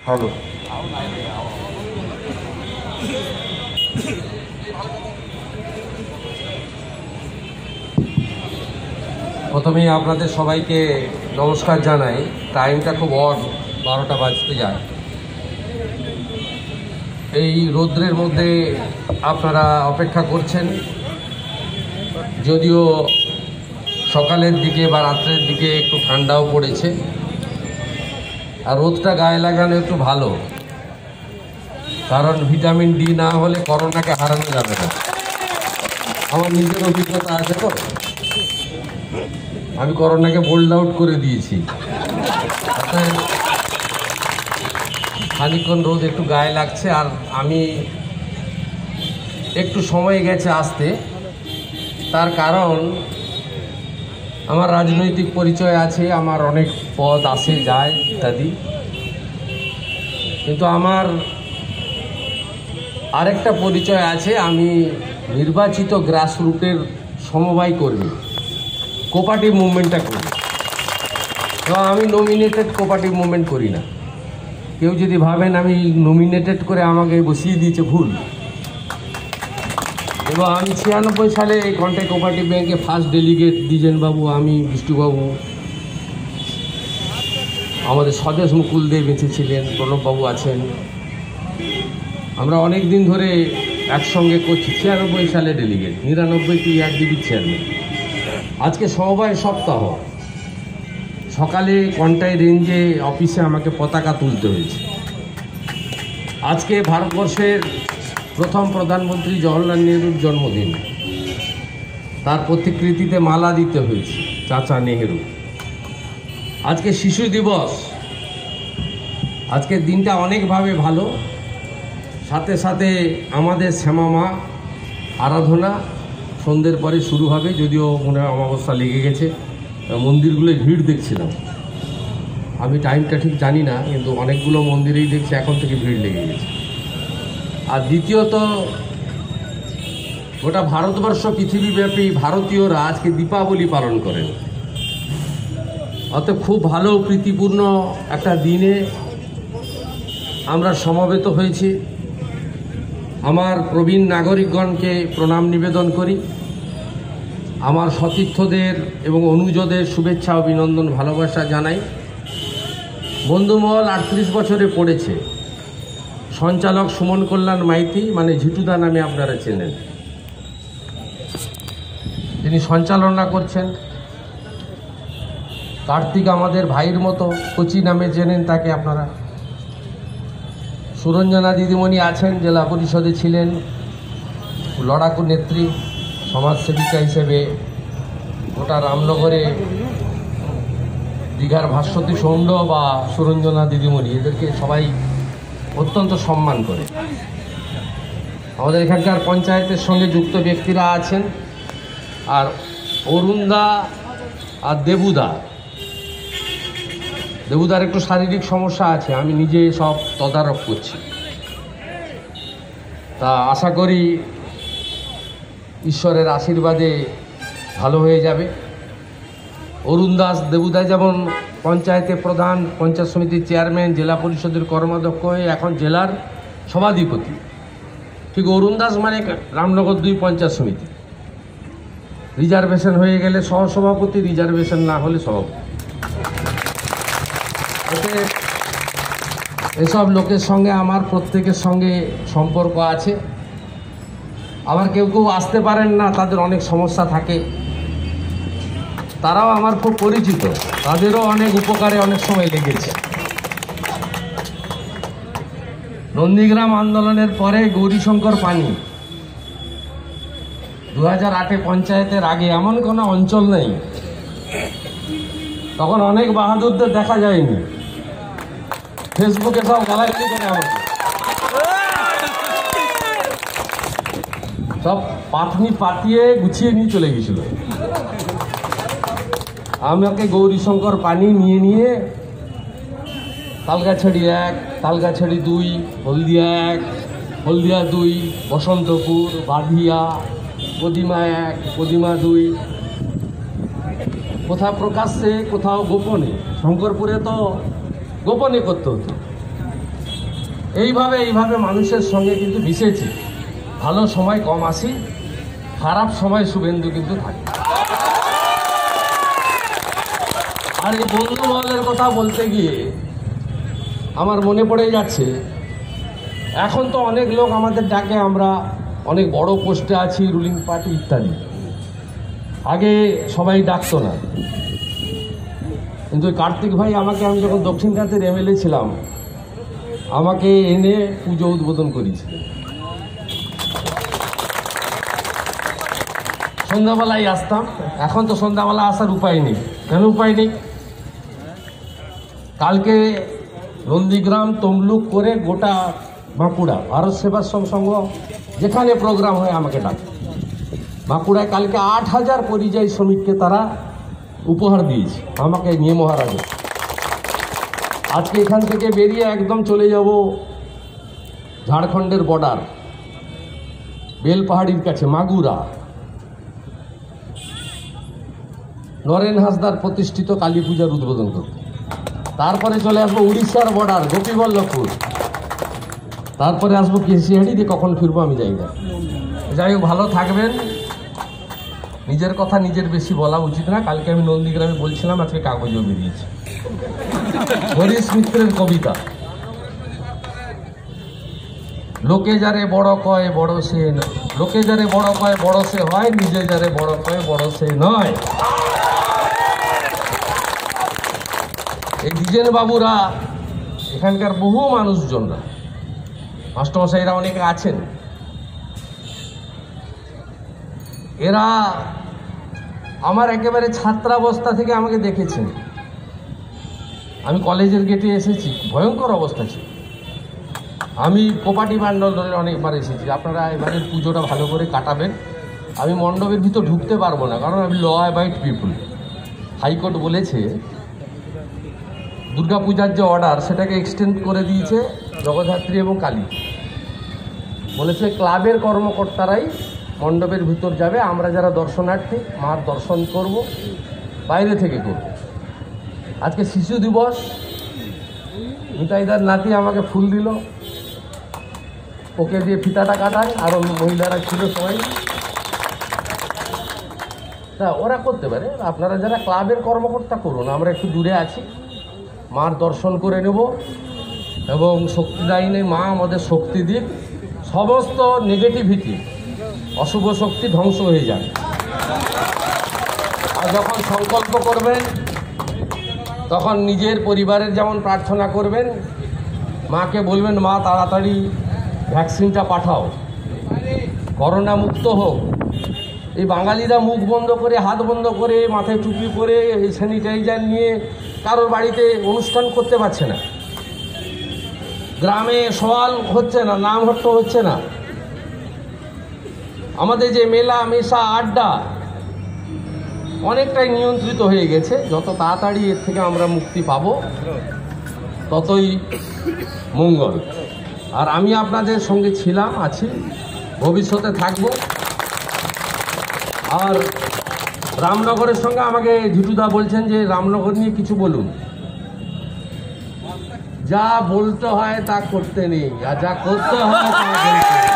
হলো। প্রথমেই আপনাদের সবাইকে নমস্কার জানাই। টাইমটা খুব অড, 12টা বাজতে যায়। এই রৌদ্রের মধ্যে আপনারা অপেক্ষা করছেন, যদিও সকালের দিকে বা রাত্রের দিকে একটু ঠান্ডাও পড়েছে, আর রোদটা গায়ে লাগানো একটু ভালো, কারণ ভিটামিন ডি না হলে করোনাকে হারানো যাবে না। আমার নিজের অভিজ্ঞতা আছে তো, আমি করোনাকে বোল্ড আউট করে দিয়েছি। খানিকক্ষণ রোদ একটু গায়ে লাগছে, আর আমি একটু সময় গেছে আসতে। তার কারণ আমার রাজনৈতিক পরিচয় আছে, আমার অনেক পদ আসে যায় ইত্যাদি, কিন্তু আমার আরেকটা পরিচয় আছে, আমি নির্বাচিত গ্রাসরুটের সমবায় কর্মী, কোঅপারেটিভ মুভমেন্টটা করি। তো আমি নমিনেটেড কোঅপারেটিভ মুভমেন্ট করি না। কেউ যদি ভাবেন আমি নমিনেটেড করে আমাকে বসিয়ে দিয়েছে, ভুল। এবং আমি 96 সালে এই কন্ট্যাক্ট কোঅপারেটিভ ব্যাংকে ফার্স্ট ডেলিগেট দ্বিজেনবাবু, আমি বিষ্ণুবাবু, আমাদের স্বদেশ মুকুল দে বেঁচে ছিলেন, প্রণববাবু আছেন, আমরা অনেক দিন ধরে একসঙ্গে করছি। 96 সালে ডেলিগেট, 99টি ARDB চেয়ারম্যান। আজকে সমবায় সপ্তাহ, সকালে কন্টাই রেঞ্জে অফিসে আমাকে পতাকা তুলতে হয়েছে। আজকে ভারতবর্ষের প্রথম প্রধানমন্ত্রী জওহরলাল নেহরুর জন্মদিন, তার প্রতিকৃতিতে মালা দিতে হয়েছে চাচা নেহরু। আজকে শিশু দিবস। আজকের দিনটা অনেকভাবে ভালো। সাথে সাথে আমাদের শ্যামা মা আরাধনা সন্ধ্যের পরে শুরু হবে, যদিও মনে হয় অমাবস্যা লেগে গেছে। মন্দিরগুলোয় ভিড় দেখছিলাম, আমি টাইমটা ঠিক জানি না, কিন্তু অনেকগুলো মন্দিরেই দেখছি এখন থেকে ভিড় লেগে গেছে। আর দ্বিতীয়ত, গোটা ভারতবর্ষ, পৃথিবীব্যাপী ভারতীয়রা আজকে দীপাবলি পালন করেন। অতএব খুব ভালো প্রীতিপূর্ণ একটা দিনে আমরা সমবেত হয়েছি। আমার প্রবীণ নাগরিকগণকে প্রণাম নিবেদন করি। আমার সতীর্থদের এবং অনুজদের শুভেচ্ছা অভিনন্দন ভালোবাসা জানাই। বন্ধুমহল 38 বছরে পড়েছে। সঞ্চালক সুমন কল্যাণ মাইতি, মানে ঝিটুদা নামে আপনারা চেনেন, তিনি সঞ্চালনা করছেন। কার্তিক আমাদের ভাইয়ের মতো, কোচি নামে চেনেন তাকে আপনারা। সুরঞ্জনা দিদিমণি আছেন, জেলা পরিষদে ছিলেন, লড়াকু নেত্রী, সমাজসেবিকা হিসেবে গোটা রামনগরে দীঘার ভাস্বতী সৌন্ড বা সুরঞ্জনা দিদিমণি, এদেরকে সবাই অত্যন্ত সম্মান করে। আমাদের এখানকার পঞ্চায়েতের সঙ্গে যুক্ত ব্যক্তিরা আছেন। আর অরুণদা আর দেবুদার একটু শারীরিক সমস্যা আছে, আমি নিজে সব তদারক করছি। তা আশা করি ঈশ্বরের আশীর্বাদে ভালো হয়ে যাবে। অরুণ দাস, দেবুদা যেমন পঞ্চায়েতে প্রধান, পঞ্চায়েত সমিতির চেয়ারম্যান, জেলা পরিষদের কর্মাধ্যক্ষ হয়ে এখন জেলার সভাধিপতি, ঠিক অরুণ দাস মানে রামনগর 2 পঞ্চায়েত সমিতি। রিজার্ভেশন হয়ে গেলে সহসভাপতি, রিজার্ভেশন না হলে সভাপতি। এসব লোকের সঙ্গে আমার প্রত্যেকের সঙ্গে সম্পর্ক আছে। আবার কেউ কেউ আসতে পারেন না, তাদের অনেক সমস্যা থাকে, তারাও আমার খুব পরিচিত, তাদেরও অনেক উপকারে অনেক সময় লেগেছে। নন্দীগ্রাম আন্দোলনের পরে গৌরীশঙ্কর পানি, 2008-এ পঞ্চায়েতের আগে এমন কোনো অঞ্চল নেই, তখন অনেক বাহাদুরদের দেখা যায়নি। ফেসবুকে সব গালাগালি করে আমাকে, সব পাতনি পাতিয়ে গুছিয়ে নিয়ে চলে গেছিল। আমাকে গৌরীশঙ্কর পানি নিয়ে তালগাছড়ি 1, তালগাছড়ি 2, হলদিয়া 1, হলদিয়া 2, বসন্তপুর, বাঁধিয়া, কদিমা 1, কদিমা 2, কোথাও প্রকাশ্যে, কোথাও গোপনে। শঙ্করপুরে তো গোপনে করতে হতো, এইভাবে মানুষের সঙ্গে কিন্তু মিশেছি। ভালো সময় কম আসি, খারাপ সময় শুভেন্দু কিন্তু থাকে। আর এই বন্ধু মহলের কথা বলতে গিয়ে আমার মনে পড়ে যাচ্ছে, এখন তো অনেক লোক আমাদের ডাকে, আমরা অনেক বড় পোস্টে আছি, রুলিং পার্টি ইত্যাদি। আগে সবাই ডাকতো না, কিন্তু কার্তিক ভাই আমাকে, আমি যখন দক্ষিণকান্তের এমএলএ ছিলাম, আমাকে এনে পুজো উদ্বোধন করেছিলেন। সন্ধ্যাবেলায় আসতাম। এখন তো সন্ধ্যাবেলা আসার উপায় নেই। কেন উপায় নেই? কালকে নন্দীগ্রাম তমলুক করে গোটা বাঁকুড়া ভারত সেবাশ্রম সংঘ যেখানে প্রোগ্রাম হয় আমাকে ডাকে। বাঁকুড়ায় কালকে ৮,০০০ পরিযায়ী শ্রমিককে তারা উপহার দিয়েছে আমাকে নিয়ে মহারাজে। আজকে এখান থেকে বেরিয়ে একদম চলে যাব ঝাড়খণ্ডের বর্ডার, বেলপাহাড়ির কাছে মাগুরা, নরেন হাসদার প্রতিষ্ঠিত কালী পূজার উদ্বোধন করতে। তারপরে চলে আসবো উড়িষ্যার বর্ডার গোপীবল্লভপুর, তারপরে আসবো কেশিয়াড়ি, দিয়ে কখন ফিরবো আমি জানি না। যাই হোক, ভালো থাকবেন। নিজের কথা নিজের বেশি বলা উচিত না। কালকে আমি নন্দীগ্রামে বলছিলাম, আজকে কাগজেও বেরিয়েছে হরিশ মিত্রের কবিতা, লোকে যারে বড় কয় বড় সে, লোকে যারে বড় কয় বড় সে হয়, নিজে যারে বড় কয় বড় সে নয়। এই দ্বিজেন বাবুরা, এখানকার বহু মানুষজনরা, মাস্টারমশাইরা অনেকে আছেন, এরা আমার একেবারে ছাত্রাবস্থা থেকে আমাকে দেখেছেন। আমি কলেজের গেটে এসেছি, ভয়ঙ্কর অবস্থা ছিল। আমি কোপাটি মণ্ডলে অনেকবার এসেছি। আপনারা এবারের পুজোটা ভালো করে কাটাবেন। আমি মণ্ডপের ভিতর ঢুকতে পারবো না, কারণ আমি ল অ্যাবাইড পিপুল। হাইকোর্ট বলেছে দুর্গাপূজার যে অর্ডার, সেটাকে এক্সটেন্ড করে দিয়েছে জগদ্ধাত্রী এবং কালী। বলেছে ক্লাবের কর্মকর্তারাই মণ্ডপের ভিতর যাবে, আমরা যারা দর্শনার্থী মার দর্শন করব বাইরে থেকে করব। আজকে শিশু দিবস, মিতাইদার নাতি আমাকে ফুল দিল, ওকে দিয়ে ফিতাটা কাটায়, আরও মহিলারা ছিল সবাই। তা ওরা করতে পারে, আপনারা যারা ক্লাবের কর্মকর্তা করুন, আমরা একটু দূরে আছি, মার দর্শন করে নেব এবং শক্তিদায়িনী মা আমাদের শক্তি দিক, সমস্ত নেগেটিভিটি, অশুভ শক্তি ধ্বংস হয়ে যাবে। আর যখন সংকল্প করবেন, তখন নিজের পরিবারের যেমন প্রার্থনা করবেন, মাকে বলবেন মা তাড়াতাড়ি ভ্যাকসিনটা পাঠাও, করোনা মুক্ত হোক। এই বাঙালিরা মুখ বন্ধ করে, হাত বন্ধ করে, মাথায় টুপি পরে, স্যানিটাইজার নিয়ে কারোর বাড়িতে অনুষ্ঠান করতে পারছে না। গ্রামে সওয়াল হচ্ছে না, নাম হট্ট হচ্ছে না। আমাদের যে মেলা মেশা আড্ডা অনেকটাই নিয়ন্ত্রিত হয়ে গেছে। যত তাড়াতাড়ি এর থেকে আমরা মুক্তি পাবো, ততই মঙ্গল। আর আমি আপনাদের সঙ্গে ছিলাম, আছি, ভবিষ্যতে থাকবো। আর রামনগরের সঙ্গে আমাকে ঝুটুদা বলছেন যে রামনগর নিয়ে কিছু বলুন। যা বলতে হয় তা করতে নেই, আর যা করতে হয় তা বলতে নেই।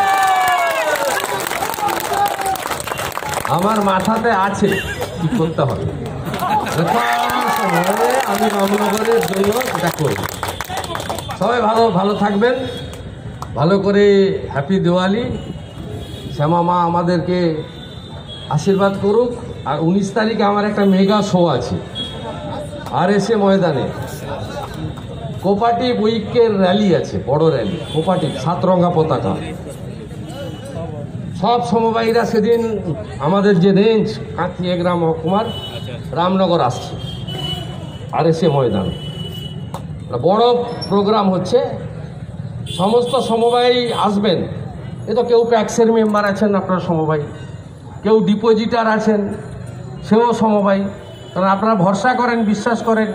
আমার মাথাতে আছে কি করতে হবে, আমি রামনগরের জন্য এটা করব। সবাই ভালো থাকবেন, ভালো করে হ্যাপি দিওয়ালি। শ্যামা মা আমাদেরকে আশীর্বাদ করুক। আর 19 তারিখে আমার একটা মেগা শো আছে RSA ময়দানে। কোপাটিভ উইকের র্যালি আছে, বড় র্যালি, কোপাটিভ 7 রঙা পতাকা। সব সমবায়ীরা সেদিন আমাদের যে রেঞ্জ কাঁথিয়াগ্রাম মহকুমার রামনগর আসছে RSA ময়দান, বড় প্রোগ্রাম হচ্ছে। সমস্ত সমবায়ী আসবেন। এ তো কেউ প্যাক্সের মেম্বার আছেন আপনার সমবায়ী, কেউ ডিপোজিটার আছেন, সেও সমবায়ী। কারণ আপনারা ভরসা করেন, বিশ্বাস করেন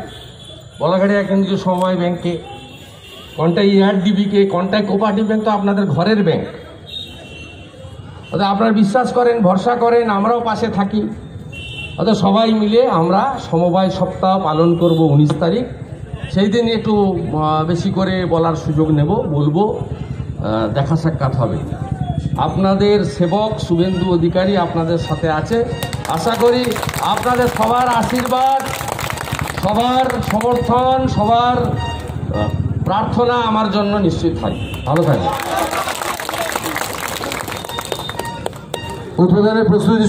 বলাগাড়িয়া কেন্দ্রীয় সমবায় ব্যাংকে, কোনটা ERDB-কে, কোনটা কোপারেটিভ ব্যাংক, তো আপনাদের ঘরের ব্যাংক। অর্থাৎ আপনারা বিশ্বাস করেন, ভরসা করেন, আমরাও পাশে থাকি। অর্থাৎ সবাই মিলে আমরা সমবায় সপ্তাহ পালন করব 19 তারিখ। সেই দিন একটু বেশি করে বলার সুযোগ নেব, বলবো, দেখা সাক্ষাৎ হবে। আপনাদের সেবক শুভেন্দু অধিকারী আপনাদের সাথে আছে। আশা করি আপনাদের সবার আশীর্বাদ, সবার সমর্থন, সবার প্রার্থনা আমার জন্য নিশ্চিত হয়। ভালো থাকবে। উদ্বোধনের প্রস্তুতি